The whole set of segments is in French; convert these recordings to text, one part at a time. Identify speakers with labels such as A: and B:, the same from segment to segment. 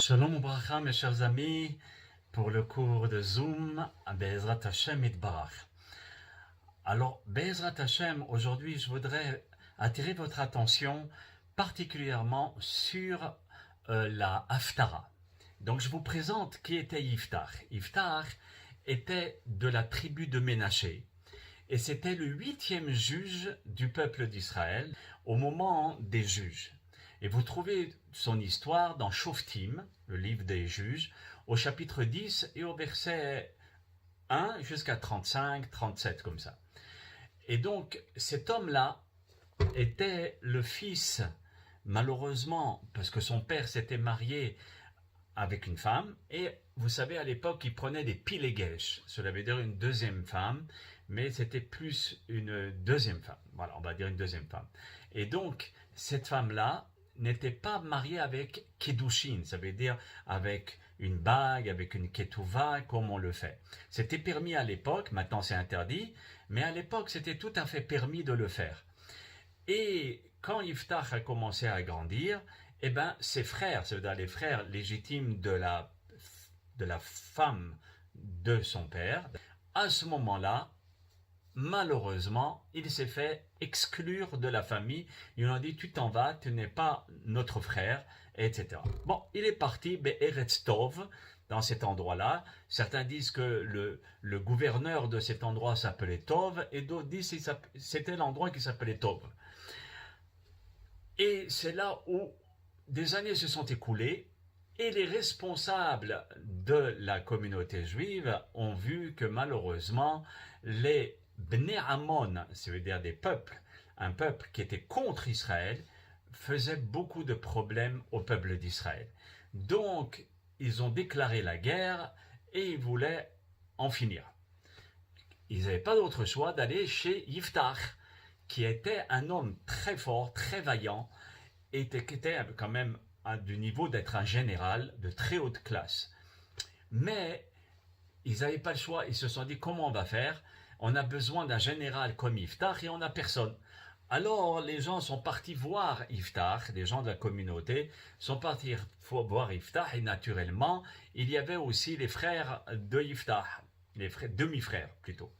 A: Shalom Ubracha, mes chers amis, pour le cours de Zoom, Be'ezrat Hashem Itbarach. Alors, Be'ezrat Hashem, aujourd'hui, je voudrais attirer votre attention particulièrement sur la Haftara. Donc, je vous présente qui était Yiftar. Yiftar était de la tribu de Ménaché. Et c'était le 8e juge du peuple d'Israël au moment des juges. Et vous trouvez son histoire dans Shoftim, le livre des juges, au chapitre 10 et au verset 1 jusqu'à 35, 37, comme ça. Et donc, cet homme-là était le fils, malheureusement, parce que son père s'était marié avec une femme, et vous savez, à l'époque, il prenait des pilégesh, cela veut dire une deuxième femme, mais c'était plus une deuxième femme, voilà, on va dire une deuxième femme. Et donc, cette femme-là n'était pas mariée avec Kedushin, ça veut dire avec une bague, avec une ketouva, comme on le fait. C'était permis à l'époque, maintenant c'est interdit, mais à l'époque c'était tout à fait permis de le faire. Et quand Yiftach a commencé à grandir, eh ben, ses frères, c'est-à-dire les frères légitimes de la femme de son père, à ce moment-là, malheureusement, il s'est fait exclure de la famille. Ils lui ont dit, tu t'en vas, tu n'es pas notre frère, etc. Bon, il est parti, Be'eretz Tov, dans cet endroit-là. Certains disent que le gouverneur de cet endroit s'appelait Tov, et d'autres disent que c'était l'endroit qui s'appelait Tov. Et c'est là où des années se sont écoulées, et les responsables de la communauté juive ont vu que malheureusement, les Bnei Ammon, c'est-à-dire des peuples, un peuple qui était contre Israël, faisait beaucoup de problèmes au peuple d'Israël. Donc, ils ont déclaré la guerre et ils voulaient en finir. Ils n'avaient pas d'autre choix d'aller chez Yiftach, qui était un homme très fort, très vaillant, et qui était quand même du niveau d'être un général de très haute classe. Mais ils n'avaient pas le choix, ils se sont dit comment on va faire? On a besoin d'un général comme Yiftach et on n'a personne. Alors les gens sont partis voir Yiftach, les gens de la communauté sont partis voir Yiftach, et naturellement il y avait aussi les frères de Yiftach, les demi-frères plutôt.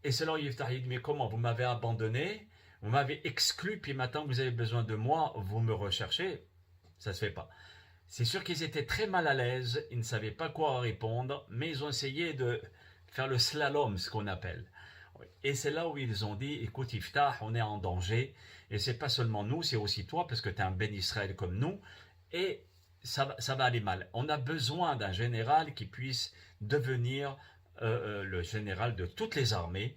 A: Et selon Yiftach, il dit, mais comment, vous m'avez abandonné, vous m'avez exclu, puis maintenant que vous avez besoin de moi, vous me recherchez? Ça ne se fait pas. C'est sûr qu'ils étaient très mal à l'aise, ils ne savaient pas quoi répondre, mais ils ont essayé de faire le slalom, ce qu'on appelle. Et c'est là où ils ont dit, écoute Yiftach, on est en danger, et c'est pas seulement nous, c'est aussi toi, parce que tu es un Ben Israël comme nous, et ça va aller mal. On a besoin d'un général qui puisse devenir le général de toutes les armées,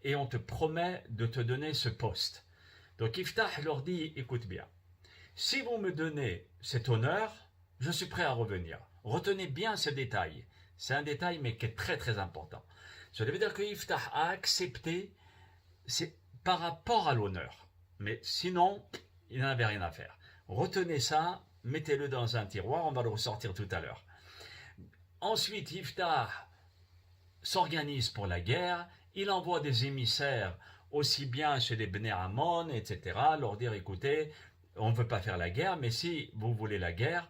A: et on te promet de te donner ce poste. Donc Yiftach leur dit, écoute bien, si vous me donnez cet honneur, je suis prêt à revenir. Retenez bien ce détail. C'est un détail, mais qui est très très important. Cela veut dire que Yiftach a accepté par rapport à l'honneur. Mais sinon, il n'avait rien à faire. Retenez ça, mettez-le dans un tiroir, on va le ressortir tout à l'heure. Ensuite, Yiftach s'organise pour la guerre. Il envoie des émissaires aussi bien chez les Bnei Ammon, etc., leur dire, écoutez, on ne veut pas faire la guerre, mais si vous voulez la guerre,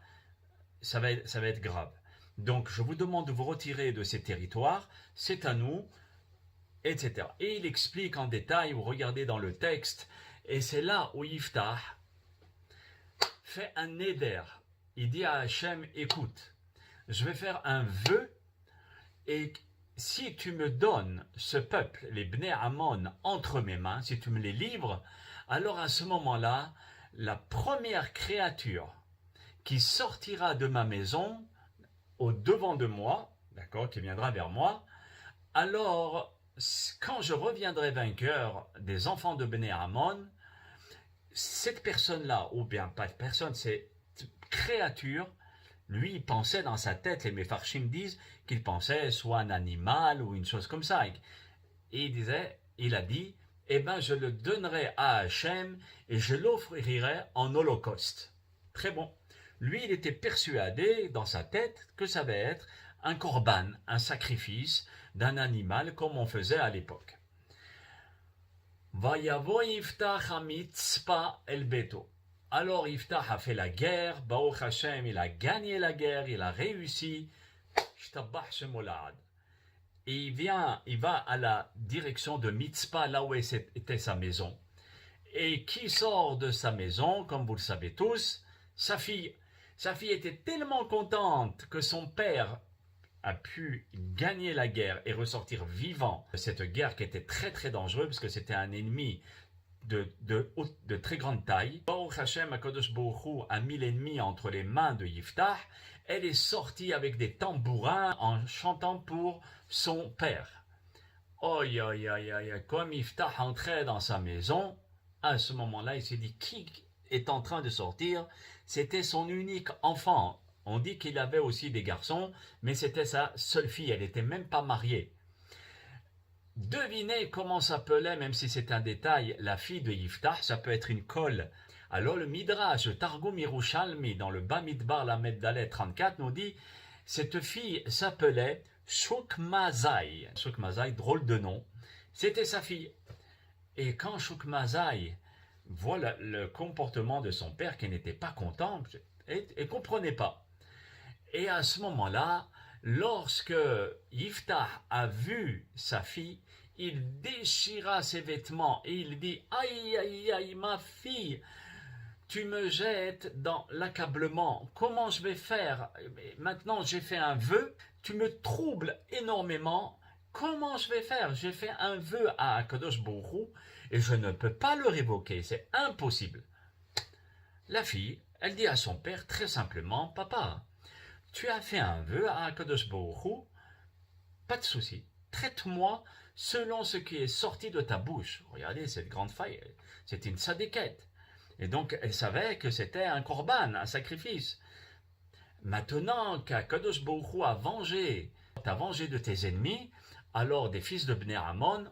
A: ça va être grave. Donc, je vous demande de vous retirer de ces territoires, c'est à nous, etc. Et il explique en détail, vous regardez dans le texte, et c'est là où Yiftach fait un neder. Il dit à Hachem, écoute, je vais faire un vœu, et si tu me donnes ce peuple, les Bnei Ammon, entre mes mains, si tu me les livres, alors à ce moment-là, la première créature qui sortira de ma maison au devant de moi, d'accord, qui viendra vers moi, alors quand je reviendrai vainqueur des enfants de Bnei Ammon, cette personne-là, ou bien pas de personne, cette créature, lui, il pensait dans sa tête, les Mefarshim disent qu'il pensait soit un animal ou une chose comme ça. Et il a dit, eh ben je le donnerai à Hachem et je l'offrirai en holocauste. Très bon. Lui, il était persuadé dans sa tête que ça va être un korban, un sacrifice d'un animal comme on faisait à l'époque. Vayavo Yiftach ha-mitzpah el beto. Alors Yiftach a fait la guerre, Baruch Hashem, il a gagné la guerre, il a réussi. Et il va à la direction de Mitzpah, là où était sa maison. Et qui sort de sa maison, comme vous le savez tous? Sa fille. Sa fille était tellement contente que son père a pu gagner la guerre et ressortir vivant de cette guerre qui était très très dangereuse parce que c'était un ennemi de très grande taille. Baruch Hashem, HaKadosh Baruch Hu a mis l'ennemi entre les mains de Yiftach. Elle est sortie avec des tambourins en chantant pour son père. Oi, oi, oi, oi, comme Yiftach entrait dans sa maison, à ce moment-là, il s'est dit qui est en train de sortir? C'était son unique enfant. On dit qu'il avait aussi des garçons, mais c'était sa seule fille, elle n'était même pas mariée. Devinez comment s'appelait, même si c'est un détail, la fille de Yiftach, ça peut être une colle. Alors le Midrash, le Targum Yerushalmi, dans le Bamidbar Lamed Dalet 34, nous dit, cette fille s'appelait Shukmazai. Shukmazai, drôle de nom, c'était sa fille. Et quand Shukmazai voit le comportement de son père qui n'était pas content, et ne comprenait pas. Et à ce moment-là, lorsque Yiftach a vu sa fille, il déchira ses vêtements et il dit « Aïe, aïe, aïe, ma fille, tu me jettes dans l'accablement. Comment je vais faire? Maintenant, j'ai fait un vœu, tu me troubles énormément. Comment je vais faire? J'ai fait un vœu à Akadosh Baruch Hu et je ne peux pas le révoquer, c'est impossible. » La fille, elle dit à son père très simplement « Papa, tu as fait un vœu à Akadosh Baruch Hu, pas de souci, traite-moi selon ce qui est sorti de ta bouche. » Regardez cette grande faille, c'est une sadéquette. Et donc elle savait que c'était un korban, un sacrifice. Maintenant qu'Akadosh Baruch Hu t'a vengé de tes ennemis, alors des fils de Bnei Ammon,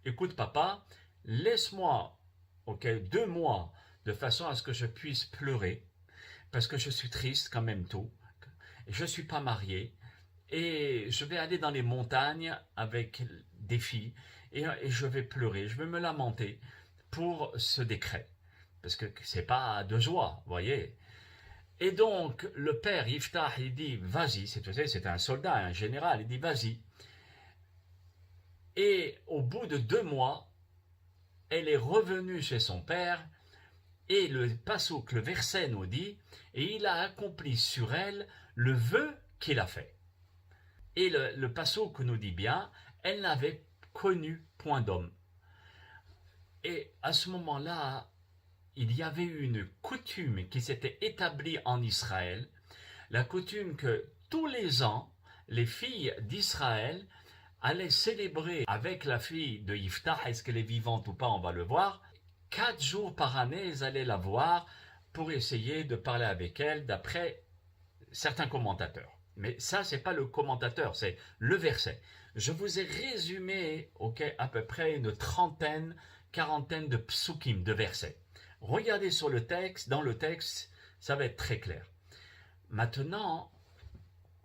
A: écoute papa, laisse-moi 2 mois de façon à ce que je puisse pleurer, parce que je suis triste quand même tout. Je ne suis pas marié et je vais aller dans les montagnes avec des filles et je vais pleurer, je vais me lamenter pour ce décret. Parce que ce n'est pas de joie, vous voyez. Et donc, le père Yiftach, il dit, vas-y, c'est un soldat, un général, il dit, vas-y. Et au bout de 2 mois, elle est revenue chez son père et le passouk, le verset nous dit, et il a accompli sur elle le vœu qu'il a fait. Et le passouk nous dit bien, elle n'avait connu point d'homme. Et à ce moment-là, il y avait une coutume qui s'était établie en Israël, la coutume que tous les ans, les filles d'Israël allaient célébrer avec la fille de Yiftach, est-ce qu'elle est vivante ou pas, on va le voir, 4 jours par année, ils allaient la voir pour essayer de parler avec elle d'après certains commentateurs. Mais ça, ce n'est pas le commentateur, c'est le verset. Je vous ai résumé à peu près une quarantaine de psukim, de versets. Regardez sur le texte, dans le texte, ça va être très clair. Maintenant,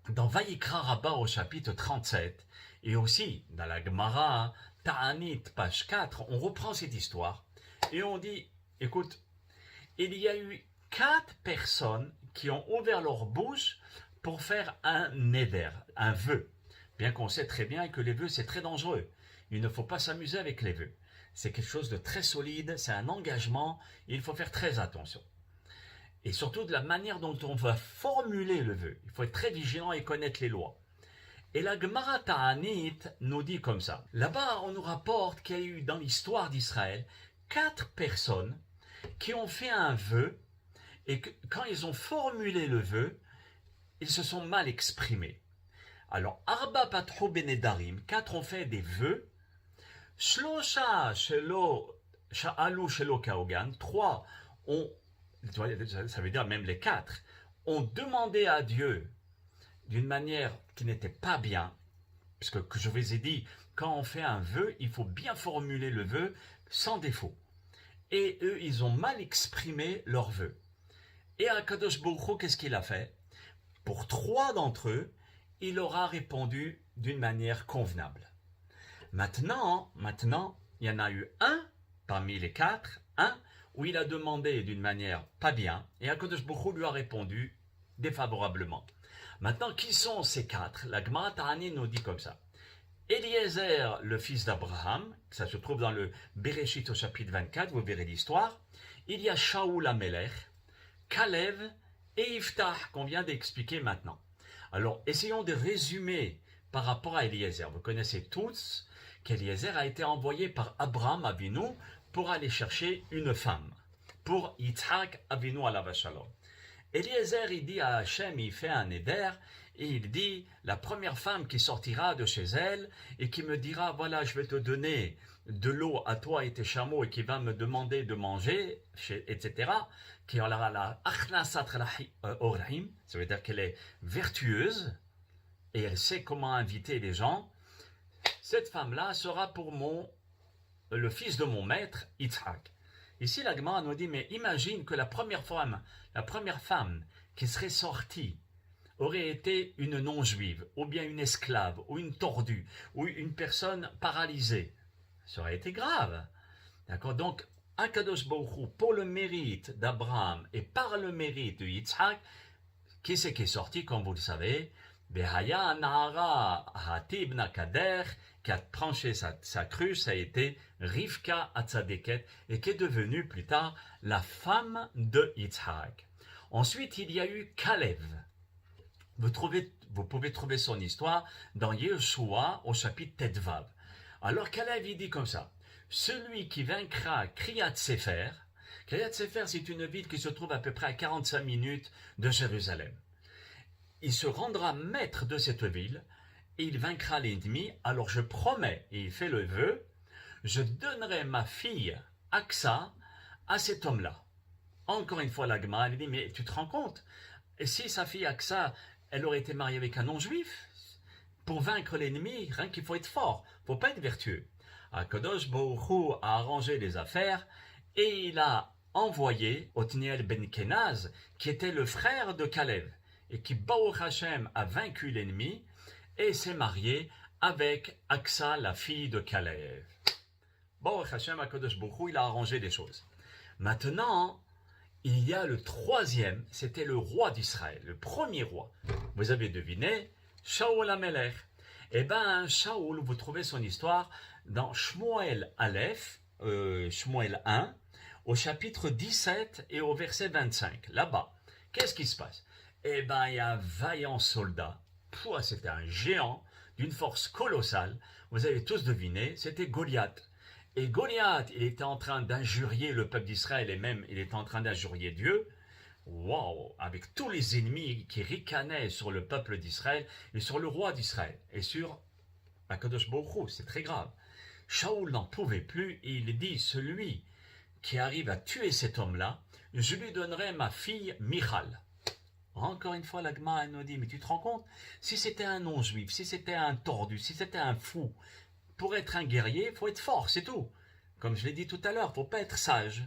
A: dans Vayikra Rabbah au chapitre 37, et aussi dans la Gemara, Ta'anit, page 4, on reprend cette histoire, et on dit, écoute, il y a eu 4 personnes qui ont ouvert leur bouche pour faire un neder, un vœu. Bien qu'on sait très bien que les vœux, c'est très dangereux. Il ne faut pas s'amuser avec les vœux. C'est quelque chose de très solide, c'est un engagement, il faut faire très attention. Et surtout de la manière dont on va formuler le vœu. Il faut être très vigilant et connaître les lois. Et la Gemara Ta'anit nous dit comme ça. Là-bas, on nous rapporte qu'il y a eu dans l'histoire d'Israël 4 personnes qui ont fait un vœu et que, quand ils ont formulé le vœu, ils se sont mal exprimés. Alors, Arba Patro Benedarim, 4 ont fait des vœux. Shlosha Shelo Sha'alu Shelo Kaogan, 3 ont, ça veut dire même les 4, ont demandé à Dieu d'une manière qui n'était pas bien, parce que je vous ai dit, quand on fait un vœu, il faut bien formuler le vœu sans défaut. Et eux, ils ont mal exprimé leur vœu. Et Akadosh Baruch Hu, qu'est-ce qu'il a fait? Pour 3 d'entre eux, il aura répondu d'une manière convenable. Maintenant, il y en a eu un parmi les 4, un où il a demandé d'une manière pas bien, et Akadosh Baruch Hu lui a répondu défavorablement. Maintenant, qui sont ces 4? La Gemara Ta'ani nous dit comme ça. Eliezer, le fils d'Abraham, ça se trouve dans le Bereshit au chapitre 24, vous verrez l'histoire. Il y a Shaoul Amelech, Kalev et Iftah, qu'on vient d'expliquer maintenant. Alors, essayons de résumer par rapport à Eliezer. Vous connaissez tous qu'Eliezer a été envoyé par Abraham Avinu pour aller chercher une femme, pour Yitzhak Avinu alav shalom. Eliezer, il dit à Hachem, il fait un éder, et il dit, la première femme qui sortira de chez elle et qui me dira, voilà, je vais te donner de l'eau à toi et tes chameaux et qui va me demander de manger, etc., qui aura la achnasat orahim, ça veut dire qu'elle est vertueuse et elle sait comment inviter les gens, cette femme-là sera pour le fils de mon maître, Yitzhak. Ici, la Gemara nous dit, mais imagine que la première femme qui serait sortie aurait été une non-juive, ou bien une esclave, ou une tordue, ou une personne paralysée. Ça aurait été grave. D'accord? Donc, Akadosh Baruch Hu, pour le mérite d'Abraham et par le mérite de Yitzhak, qui c'est qui est sorti, comme vous le savez? Behaya Nahara Hatibna Kader, qui a tranché sa cruche, ça a été Rivka Hatzadeket, et qui est devenue plus tard la femme de Yitzhak. Ensuite, il y a eu Kalev. Vous pouvez trouver son histoire dans Yeshua au chapitre Tetvav. Alors Kalev, il dit comme ça, celui qui vaincra Kriyat Sefer, Kriyat Sefer c'est une ville qui se trouve à peu près à 45 minutes de Jérusalem. Il se rendra maître de cette ville et il vaincra l'ennemi. Alors je promets, et il fait le vœu, je donnerai ma fille Aksa à cet homme-là. Encore une fois, la Gemara, elle dit, mais tu te rends compte? Et si sa fille Aksa, elle aurait été mariée avec un non-juif? Pour vaincre l'ennemi, rien qu'il faut être fort, il ne faut pas être vertueux. Akadosh Baruch Hu a arrangé les affaires et il a envoyé Othniel ben Kenaz, qui était le frère de Kalev, et qui, Baruch Hashem, a vaincu l'ennemi et s'est marié avec Aksa, la fille de Kalev. Baruch Hashem, Akadosh Baruch Hu, il a arrangé les choses. Maintenant, il y a le troisième, c'était le roi d'Israël, le premier roi. Vous avez deviné, Shaoul Amelech. Eh bien, Shaoul, vous trouvez son histoire dans Shmuel Aleph, Shmuel 1, au chapitre 17 et au verset 25. Là-bas, qu'est-ce qui se passe? Eh bien, il y a un vaillant soldat. C'était un géant d'une force colossale. Vous avez tous deviné, c'était Goliath. Et Goliath, il était en train d'injurier le peuple d'Israël et même il était en train d'injurier Dieu. Waouh, avec tous les ennemis qui ricanaient sur le peuple d'Israël et sur le roi d'Israël et sur Akadosh Baruch Hu, c'est très grave. Shaoul n'en pouvait plus et il dit, celui qui arrive à tuer cet homme-là, je lui donnerai ma fille Michal. Encore une fois, la Gemara nous dit, mais tu te rends compte, si c'était un non-juif, si c'était un tordu, si c'était un fou, pour être un guerrier, il faut être fort, c'est tout. Comme je l'ai dit tout à l'heure, il ne faut pas être sage.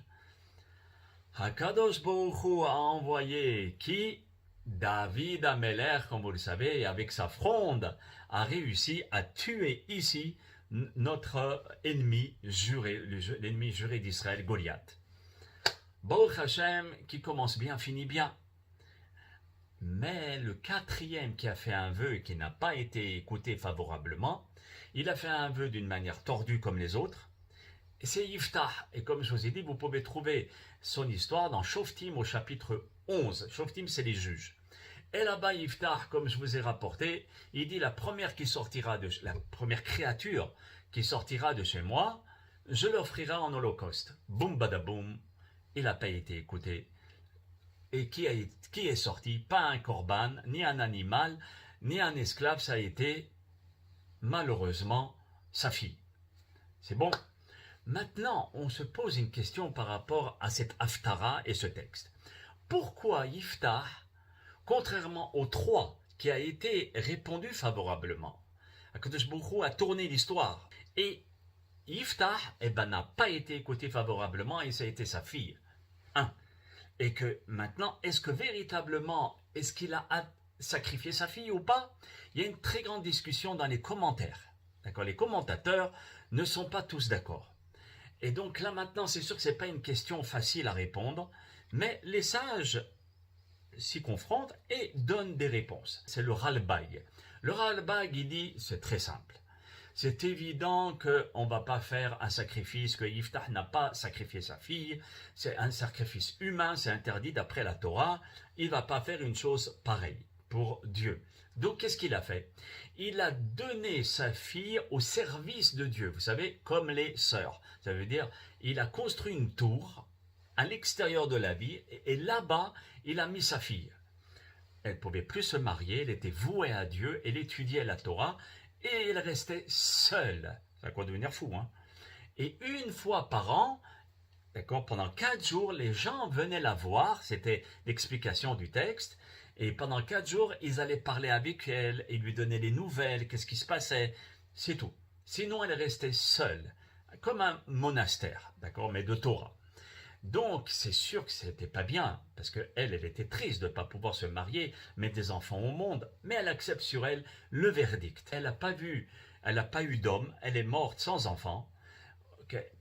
A: Hakadosh Baruch Hu a envoyé qui? David Ameler, comme vous le savez, avec sa fronde, a réussi à tuer ici notre ennemi juré, l'ennemi juré d'Israël, Goliath. Baruch Hashem, qui commence bien, finit bien. Mais le quatrième qui a fait un vœu et qui n'a pas été écouté favorablement, il a fait un vœu d'une manière tordue comme les autres. C'est Yiftah. Et comme je vous ai dit, vous pouvez trouver son histoire dans Shoftim au chapitre 11. Shoftim, c'est les juges. Et là-bas, Yiftah, comme je vous ai rapporté, il dit la première créature qui sortira de chez moi, je l'offrirai en holocauste. Boum badaboum. Il n'a pas été écouté. Et qui est sorti? Pas un korban, ni un animal, ni un esclave, ça a été malheureusement sa fille. C'est bon? Maintenant, on se pose une question par rapport à cette Haftara et ce texte. Pourquoi Yiftah, contrairement aux 3 qui a été répondu favorablement, Akadosh Baruch Hu a tourné l'histoire et Yiftah n'a pas été écouté favorablement et ça a été sa fille. Et que maintenant, est-ce que véritablement, est-ce qu'il a sacrifié sa fille ou pas? Il y a une très grande discussion dans les commentaires. D'accord? Les commentateurs ne sont pas tous d'accord. Et donc là maintenant, c'est sûr que ce n'est pas une question facile à répondre, mais les sages s'y confrontent et donnent des réponses. C'est le Ralbag. Le Ralbag, il dit, c'est très simple. C'est évident qu'on ne va pas faire un sacrifice, que Yiftah n'a pas sacrifié sa fille, c'est un sacrifice humain, c'est interdit d'après la Torah, il ne va pas faire une chose pareille pour Dieu. Donc qu'est-ce qu'il a fait? Il a donné sa fille au service de Dieu, vous savez, comme les sœurs. Ça veut dire, il a construit une tour à l'extérieur de la ville, et là-bas, il a mis sa fille. Elle ne pouvait plus se marier, elle était vouée à Dieu, elle étudiait la Torah, et elle restait seule. Ça va devenir fou, hein. Et une fois par an, d'accord, pendant 4 jours, les gens venaient la voir, c'était l'explication du texte, et pendant 4 jours, ils allaient parler avec elle, et lui donner les nouvelles, qu'est-ce qui se passait, c'est tout. Sinon, elle restait seule, comme un monastère, d'accord, mais de Torah. Donc, c'est sûr que c'était pas bien, parce qu'elle était triste de ne pas pouvoir se marier, mettre des enfants au monde, mais elle accepte sur elle le verdict. Elle n'a pas eu d'homme, elle est morte sans enfant,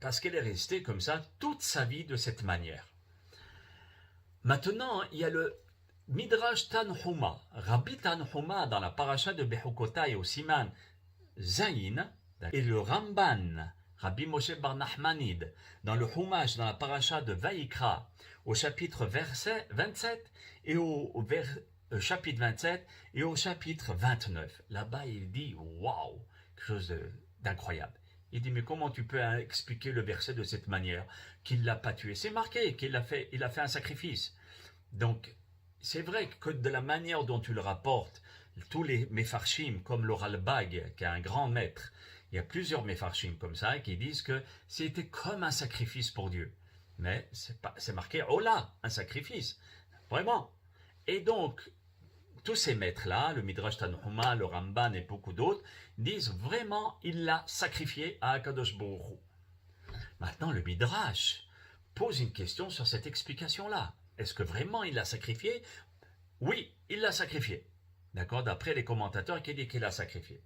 A: parce qu'elle est restée comme ça toute sa vie de cette manière. Maintenant, il y a le Midrash Tanhuma, Rabbi Tanhuma dans la paracha de Bechukotai au Siman Zayin, et le Ramban, Rabbi Moshe Bar Nachmanide, dans le Humash, dans la paracha de Vaïkra, au chapitre 27 et au chapitre 27 et au chapitre 29. Là-bas, il dit, waouh, quelque chose d'incroyable. Il dit, mais comment tu peux expliquer le verset de cette manière? Qu'il ne l'a pas tué. C'est marqué qu'il a fait un sacrifice. Donc, c'est vrai que de la manière dont tu le rapportes, tous les Mefarshim, comme le Ralbag, qui est un grand maître, il y a plusieurs Mefarshim comme ça qui disent que c'était comme un sacrifice pour Dieu. Mais c'est marqué Ola, un sacrifice. Vraiment. Et donc, tous ces maîtres-là, le Midrash Tanhuma, le Ramban et beaucoup d'autres, disent vraiment il l'a sacrifié à Akadosh Baruch Hu. Maintenant, le Midrash pose une question sur cette explication-là. Est-ce que vraiment il l'a sacrifié? Oui, il l'a sacrifié. D'accord? D'après les commentateurs qui disent qu'il l'a sacrifié.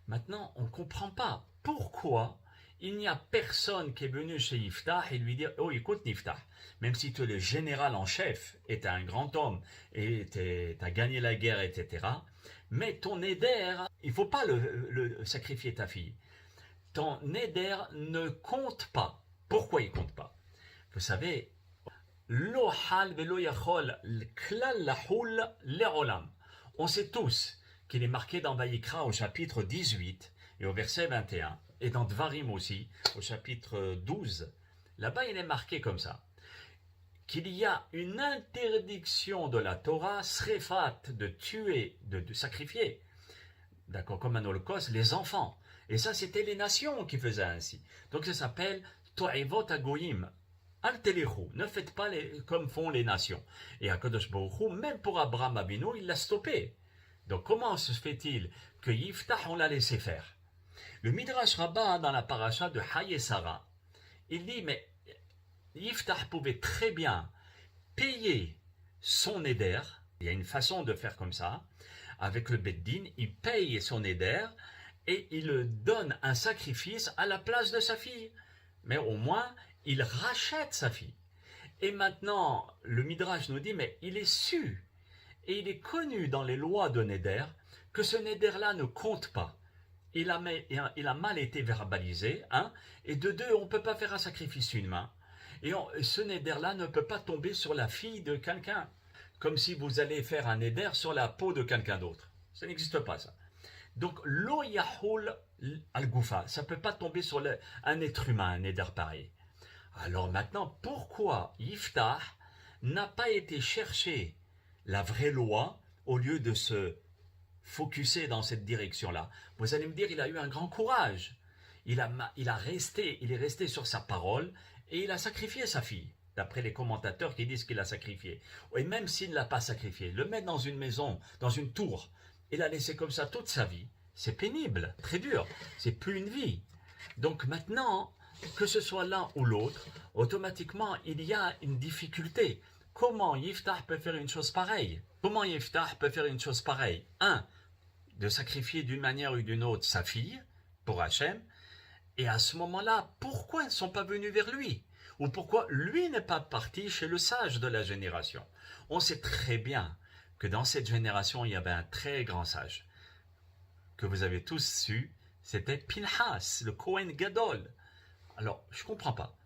A: Maintenant, on ne comprend pas pourquoi il n'y a personne qui est venu chez Yiftah et lui dire « Oh, écoute Yiftah, même si tu es le général en chef et tu es un grand homme et tu as gagné la guerre, etc., mais ton éder, il ne faut pas le sacrifier ta fille. Ton éder ne compte pas. Pourquoi il ne compte pas? Vous savez, Lo hal velo yachol klal lahul le'olam. On sait tous qu'il est marqué dans Vaïkra au chapitre 18 et au verset 21, et dans Dvarim aussi, au chapitre 12. Là-bas, il est marqué comme ça, qu'il y a une interdiction de la Torah, srefat, de tuer, de sacrifier, d'accord, comme un holocauste, les enfants. Et ça, c'était les nations qui faisaient ainsi. Donc ça s'appelle To'evot Agoyim. Al-Telechu, ne faites pas comme font les nations. Et Akadosh Baruch Hu, même pour Abraham Abinu, il l'a stoppé. Donc comment se fait-il que Yiftah, on l'a laissé faire? Le Midrash Rabbah, dans la paracha de Haye Sarah, il dit, mais Yiftah pouvait très bien payer son éder, il y a une façon de faire comme ça, avec le Beddin, il paye son éder et il donne un sacrifice à la place de sa fille. Mais au moins, il rachète sa fille. Et maintenant, le Midrash nous dit, mais il est su, et il est connu dans les lois de Neder, que ce Neder-là ne compte pas. Il a mal été verbalisé, hein, et de deux, on ne peut pas faire un sacrifice humain. Et ce Neder-là ne peut pas tomber sur la fille de quelqu'un, comme si vous allez faire un Neder sur la peau de quelqu'un d'autre. Ça n'existe pas, ça. Donc, lo yahul al-goufa, ça ne peut pas tomber sur un être humain, un Neder pareil. Alors maintenant, pourquoi Yiftah n'a pas été chercher la vraie loi au lieu de se focuser dans cette direction-là? Vous allez me dire, il a eu un grand courage. Il est resté sur sa parole et il a sacrifié sa fille, d'après les commentateurs qui disent qu'il a sacrifié. Et même s'il ne l'a pas sacrifié, le mettre dans une maison, dans une tour, et l'a laissé comme ça toute sa vie, c'est pénible, très dur, c'est plus une vie. Donc maintenant, que ce soit l'un ou l'autre, automatiquement, il y a une difficulté. Comment Yiftah peut faire une chose pareille? Comment Yiftah peut faire une chose pareille? Un, de sacrifier d'une manière ou d'une autre sa fille, pour Hachem, Et à ce moment-là, pourquoi ils ne sont pas venus vers lui? Ou pourquoi lui n'est pas parti chez le sage de la génération? On sait très bien que dans cette génération, il y avait un très grand sage, que vous avez tous su, c'était Pinhas, le Kohen Gadol. Alors, je ne comprends pas.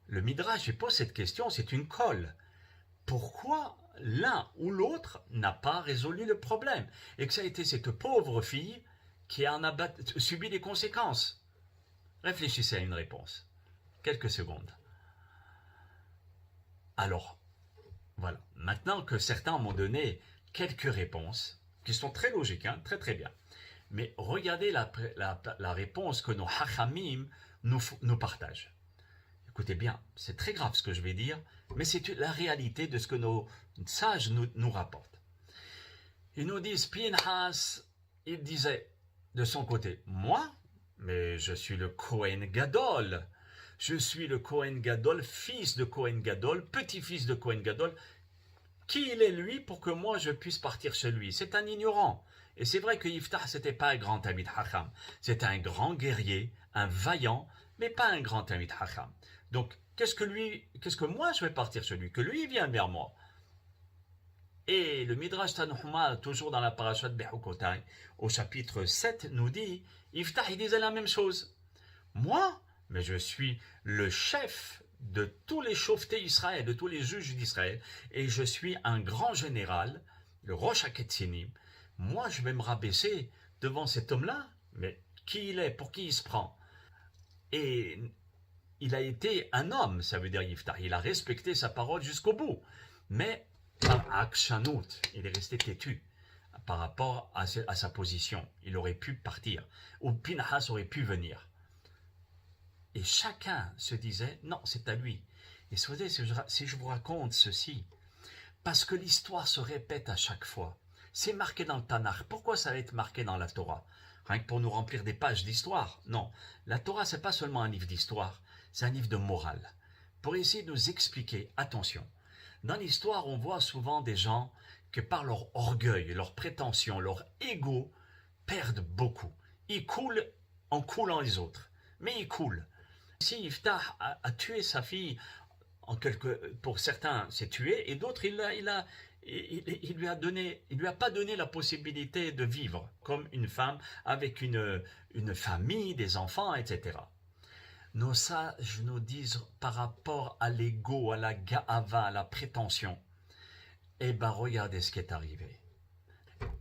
A: Le Midrash il pose cette question, c'est une colle. Pourquoi l'un ou l'autre n'a pas résolu le problème? Et que ça a été cette pauvre fille qui en a subi les conséquences. Réfléchissez à une réponse. Quelques secondes. Alors, voilà. Maintenant que certains m'ont donné quelques réponses, qui sont très logiques, hein, très très bien. Mais regardez la réponse que nos hachamim nous partagent. Écoutez bien, c'est très grave ce que je vais dire, mais c'est la réalité de ce que nos sages nous rapportent. Ils nous disent, Pinhas, il disait de son côté, moi, mais je suis le Kohen Gadol. Je suis le Kohen Gadol, fils de Kohen Gadol, petit-fils de Kohen Gadol. Qui il est lui pour que moi je puisse partir chez lui? C'est un ignorant. Et c'est vrai que Yiftah, c'était pas un grand Talmid Hacham. C'était un grand guerrier, un vaillant, mais pas un grand Talmid Hacham. Donc, qu'est-ce que moi je vais partir chez lui? Que lui vienne vers moi. Et le Midrash Tanhuma, toujours dans la parasha de Bechukotai, au chapitre 7, nous dit, Yiftah, il disait la même chose. Moi, mais je suis le chef de tous les chauvetés Israël, de tous les juges d'Israël, et je suis un grand général, le Rosh HaKetzinim. Moi, je vais me rabaisser devant cet homme-là, mais qui il est, pour qui il se prend? Et il a été un homme, ça veut dire Yiftah, il a respecté sa parole jusqu'au bout, mais par Akshanout, il est resté têtu par rapport à sa position. Il aurait pu partir, ou Pinhas aurait pu venir. Et chacun se disait, non, c'est à lui. Et si je vous raconte ceci, parce que l'histoire se répète à chaque fois, c'est marqué dans le Tanakh. Pourquoi ça va être marqué dans la Torah? Rien que pour nous remplir des pages d'histoire? Non. La Torah, c'est pas seulement un livre d'histoire, c'est un livre de morale. Pour essayer de nous expliquer, attention, dans l'histoire, on voit souvent des gens que par leur orgueil, leur prétention, leur ego, perdent beaucoup. Ils coulent en coulant les autres. Mais ils coulent. Si Yiftah a tué sa fille, pour certains, c'est tué, et d'autres, il lui a pas donné la possibilité de vivre comme une femme avec une famille, des enfants, etc. Nos sages nous disent par rapport à l'ego, à la ga'ava, à la prétention, eh ben regardez ce qui est arrivé.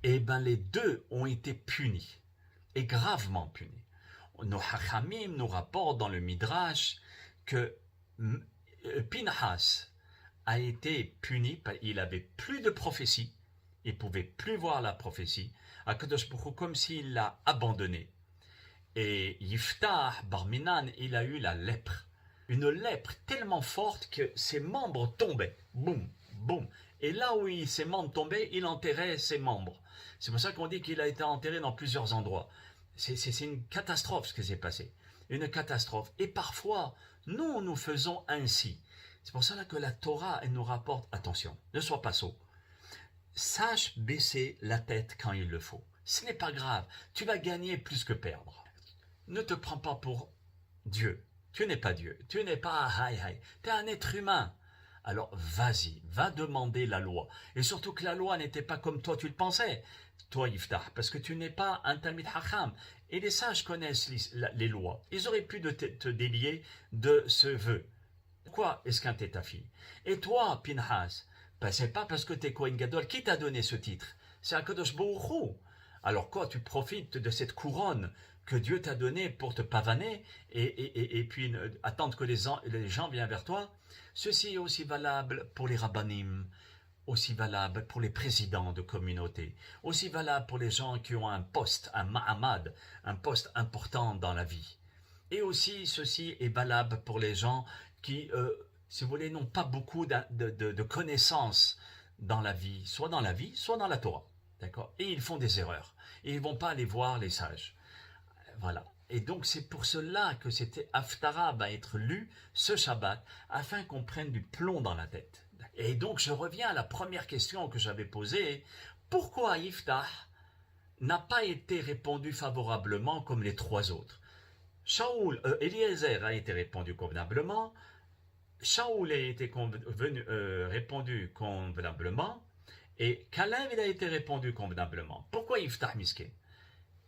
A: Eh ben les deux ont été punis, et gravement punis. Nos hachamim nous rapportent dans le Midrash que Pinhas a été puni, il avait plus de prophétie, il pouvait plus voir la prophétie, Akadosh Baruch Hu, comme s'il l'a abandonné. Et Yiftah Barminan, il a eu la lèpre, une lèpre tellement forte que ses membres tombaient, boum, boum. Et là où ses membres tombaient, il enterrait ses membres. C'est pour ça qu'on dit qu'il a été enterré dans plusieurs endroits. C'est une catastrophe ce qui s'est passé. Une catastrophe. Et parfois, nous faisons ainsi. C'est pour cela que la Torah, elle nous rapporte, attention, ne sois pas sot. Sache baisser la tête quand il le faut. Ce n'est pas grave. Tu vas gagner plus que perdre. Ne te prends pas pour Dieu. Tu n'es pas Dieu. Tu n'es pas tu es un être humain. Alors vas-y, va demander la loi. Et surtout que la loi n'était pas comme toi tu le pensais. Toi, Yiftah, parce que tu n'es pas un Talmid Hacham. Et les sages connaissent les lois. Ils auraient pu te délier de ce vœu. Pourquoi esquinter ta fille? Et toi, Pinhas, ben, c'est pas parce que tu es Kohen Gadol qui t'a donné ce titre. C'est Akadosh Baruch Hu. Alors quoi, tu profites de cette couronne que Dieu t'a donnée pour te pavaner et puis attendre que les gens viennent vers toi? Ceci est aussi valable pour les rabbanim, aussi valable pour les présidents de communautés, aussi valable pour les gens qui ont un poste, un ma'amad, un poste important dans la vie. Et aussi, ceci est valable pour les gens qui, si vous voulez, n'ont pas beaucoup de connaissances dans la vie, soit dans la Torah. D'accord? Et ils font des erreurs. Et ils ne vont pas aller voir les sages. Voilà. Et donc, c'est pour cela que c'était Haftarah va être lu ce Shabbat, afin qu'on prenne du plomb dans la tête. Et donc, je reviens à la première question que j'avais posée. Pourquoi Yiftah n'a pas été répondu favorablement comme les trois autres? Eliezer a été répondu convenablement, Shaoul a été répondu convenablement, et Caleb il a été répondu convenablement. Pourquoi Yiftah Miskin?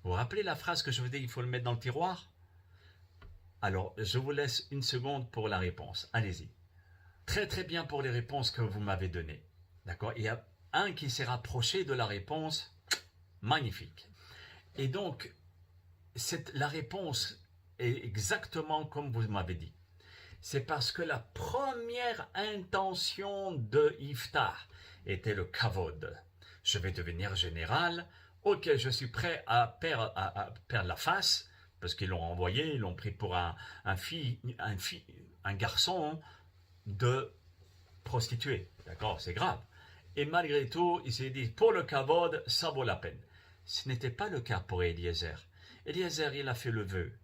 A: Vous vous rappelez la phrase que je vous dis, il faut le mettre dans le tiroir? Alors, je vous laisse une seconde pour la réponse. Allez-y. Très très bien pour les réponses que vous m'avez données. D'accord? Il y a un qui s'est rapproché de la réponse. Magnifique. Et donc, la réponse est exactement comme vous m'avez dit. C'est parce que la première intention de Yiftah était le kavod. Je vais devenir général. Ok, je suis prêt à perdre la face, parce qu'ils l'ont envoyé, ils l'ont pris pour un garçon de prostituée. D'accord, c'est grave. Et malgré tout, il s'est dit, pour le kavod, ça vaut la peine. Ce n'était pas le cas pour Eliezer. Eliezer, il a fait le vœu.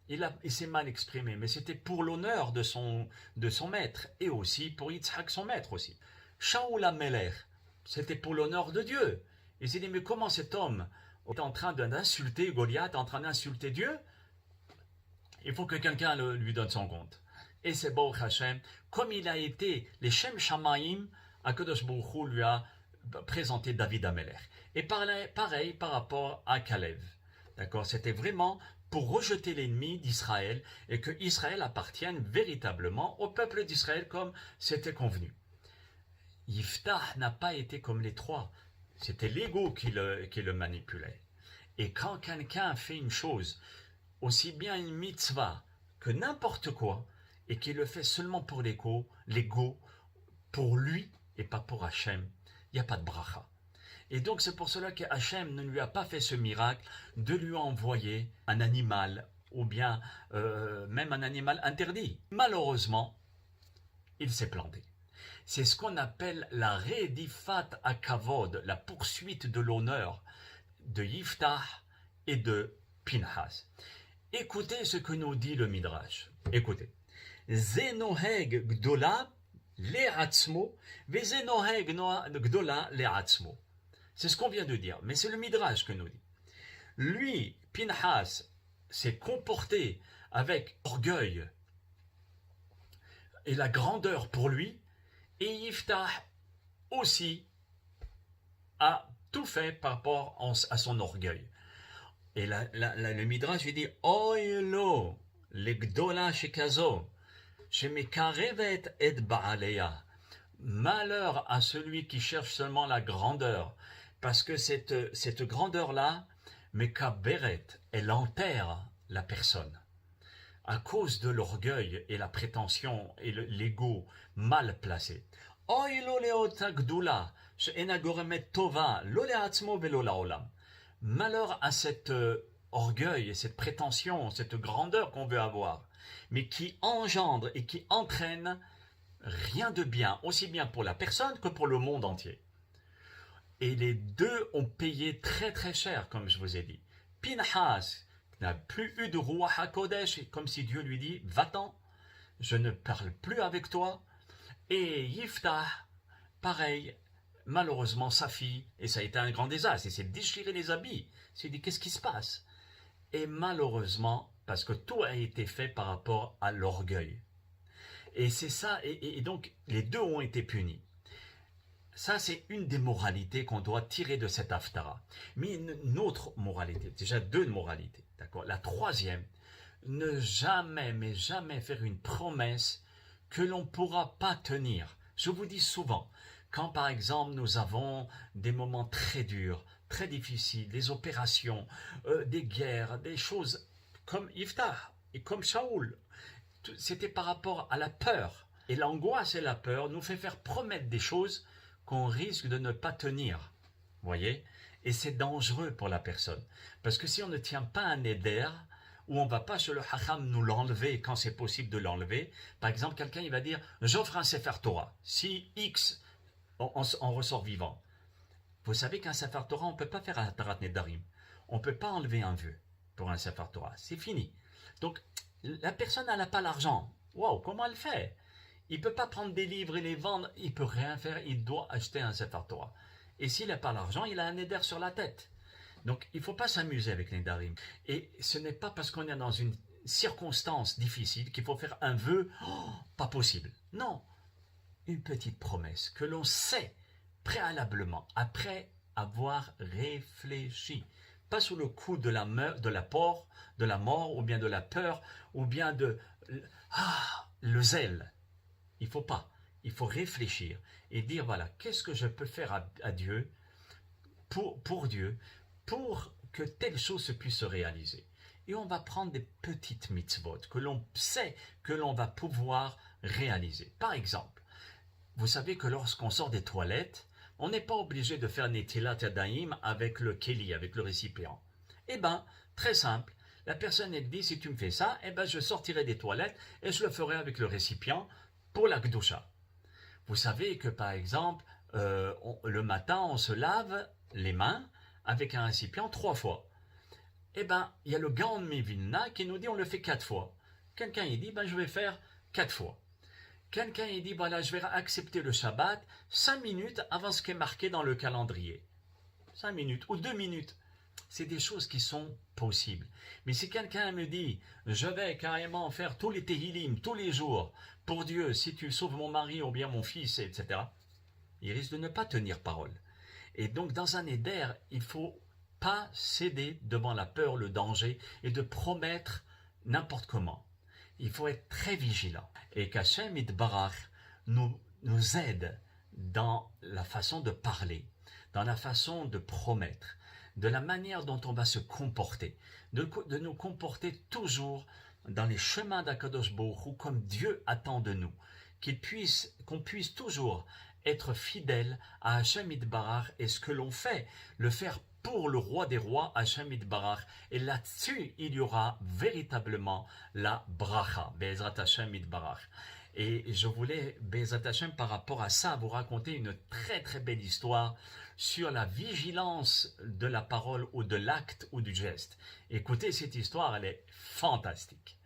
A: Il s'est mal exprimé, mais c'était pour l'honneur de son maître, et aussi pour Yitzhak, son maître aussi. Shaoul HaMelech, c'était pour l'honneur de Dieu. Il s'est dit, mais comment cet homme est en train d'insulter Goliath, en train d'insulter Dieu? Il faut que quelqu'un lui donne son compte. Et c'est Baruch Hashem, comme il a été les Shem Shamayim, Akadosh Baruch Hu lui a présenté David HaMelech. Et pareil par rapport à Caleb. D'accord, c'était vraiment pour rejeter l'ennemi d'Israël et que Israël appartienne véritablement au peuple d'Israël comme c'était convenu. Yiftah n'a pas été comme les trois. C'était l'ego qui le manipulait. Et quand quelqu'un fait une chose, aussi bien une mitzvah que n'importe quoi, et qu'il le fait seulement pour l'ego, pour lui et pas pour Hachem, il n'y a pas de bracha. Et donc c'est pour cela que Hachem ne lui a pas fait ce miracle de lui envoyer un animal, ou bien même un animal interdit. Malheureusement, il s'est planté. C'est ce qu'on appelle la redifat akavod, la poursuite de l'honneur de Yiftah et de Pinhas. Écoutez ce que nous dit le Midrash. Écoutez. Zenoheg gdola le'atzmo, vezenoheg gdola le'atzmo. C'est ce qu'on vient de dire, mais c'est le Midrash que nous dit. Lui, Pinhas, s'est comporté avec orgueil et la grandeur pour lui, et Yiftah aussi a tout fait par rapport à son orgueil. Et le Midrash lui dit Oylo, le gdola shekazo, shemekarevet et baaleya. Malheur à celui qui cherche seulement la grandeur, parce que cette grandeur-là, mekaberet, elle enterre la personne. À cause de l'orgueil et la prétention et l'ego mal placé. Malheur à cet orgueil et cette prétention, cette grandeur qu'on veut avoir, mais qui engendre et qui entraîne rien de bien, aussi bien pour la personne que pour le monde entier. Et les deux ont payé très très cher, comme je vous ai dit. Pinhas n'a plus eu de Ruach HaKodesh, comme si Dieu lui dit, va-t'en, je ne parle plus avec toi. Et Yiftah, pareil, malheureusement sa fille, et ça a été un grand désastre, il s'est déchiré les habits, il s'est dit, qu'est-ce qui se passe? Et malheureusement, parce que tout a été fait par rapport à l'orgueil. Et c'est ça, et donc les deux ont été punis. Ça, c'est une des moralités qu'on doit tirer de cette Haftara. Mais une autre moralité, déjà deux moralités, d'accord? La troisième, ne jamais, mais jamais faire une promesse que l'on ne pourra pas tenir. Je vous dis souvent, quand par exemple nous avons des moments très durs, très difficiles, des opérations, des guerres, des choses comme Yiftah et comme Shaoul, c'était par rapport à la peur. Et l'angoisse et la peur nous fait faire promettre des choses qu'on risque de ne pas tenir. Voyez? Et c'est dangereux pour la personne. Parce que si on ne tient pas un éder, ou on ne va pas chez le Hacham nous l'enlever quand c'est possible de l'enlever, par exemple, quelqu'un il va dire « j'offre un Sefer Torah ». Si X, on ressort vivant. Vous savez qu'un Sefer Torah, on ne peut pas faire un Tarat Nedarim. On ne peut pas enlever un vœu pour un Sefer Torah. C'est fini. Donc, la personne, elle n'a pas l'argent. Waouh, comment elle fait? Il ne peut pas prendre des livres et les vendre, il ne peut rien faire, il doit acheter un Sefer Torah. Et s'il n'a pas l'argent, il a un éder sur la tête. Donc il ne faut pas s'amuser avec les Nedarim. Et ce n'est pas parce qu'on est dans une circonstances difficiles qu'il faut faire un vœu, pas possible. Non, une petite promesse que l'on sait préalablement, après avoir réfléchi, pas sous le coup de la mort, ou bien de la peur, ou bien de le zèle. Il ne faut pas. Il faut réfléchir et dire, voilà, qu'est-ce que je peux faire à Dieu, pour Dieu, pour que telle chose puisse se réaliser. Et on va prendre des petites mitzvot que l'on sait que l'on va pouvoir réaliser. Par exemple, vous savez que lorsqu'on sort des toilettes, on n'est pas obligé de faire Netilat Yadayim avec le keli, avec le récipient. Eh bien, très simple. La personne, elle dit, si tu me fais ça, eh ben, je sortirai des toilettes et je le ferai avec le récipient pour la Gdusha. Vous savez que, par exemple, le matin, on se lave les mains avec un récipient 3 fois. Eh bien, il y a le Gaon de Vilna qui nous dit on le fait 4 fois. Quelqu'un, il dit, je vais faire 4 fois. Quelqu'un, il dit, voilà, je vais accepter le Shabbat 5 minutes avant ce qui est marqué dans le calendrier. 5 minutes ou 2 minutes. C'est des choses qui sont possibles. Mais si quelqu'un me dit, je vais carrément faire tous les Tehillim, tous les jours, pour Dieu, si tu sauves mon mari ou bien mon fils, etc., il risque de ne pas tenir parole. Et donc, dans un éder, il ne faut pas céder devant la peur, le danger, et de promettre n'importe comment. Il faut être très vigilant. Et qu'Hachem Yitbarach nous aide dans la façon de parler, dans la façon de promettre, de la manière dont on va se comporter, de nous comporter toujours dans les chemins d'Akadosh Baruch Hu comme Dieu attend de nous, qu'on puisse toujours être fidèle à Hachem Yitbarach et ce que l'on fait, le faire pour le roi des rois, Hachem Yitbarach. Et là-dessus, il y aura véritablement la bracha, Be'ezrat Hachem Yitbarach. Et je voulais, Be'ezrat Hachem, par rapport à ça, vous raconter une très très belle histoire sur la vigilance de la parole ou de l'acte ou du geste. Écoutez cette histoire, elle est fantastique.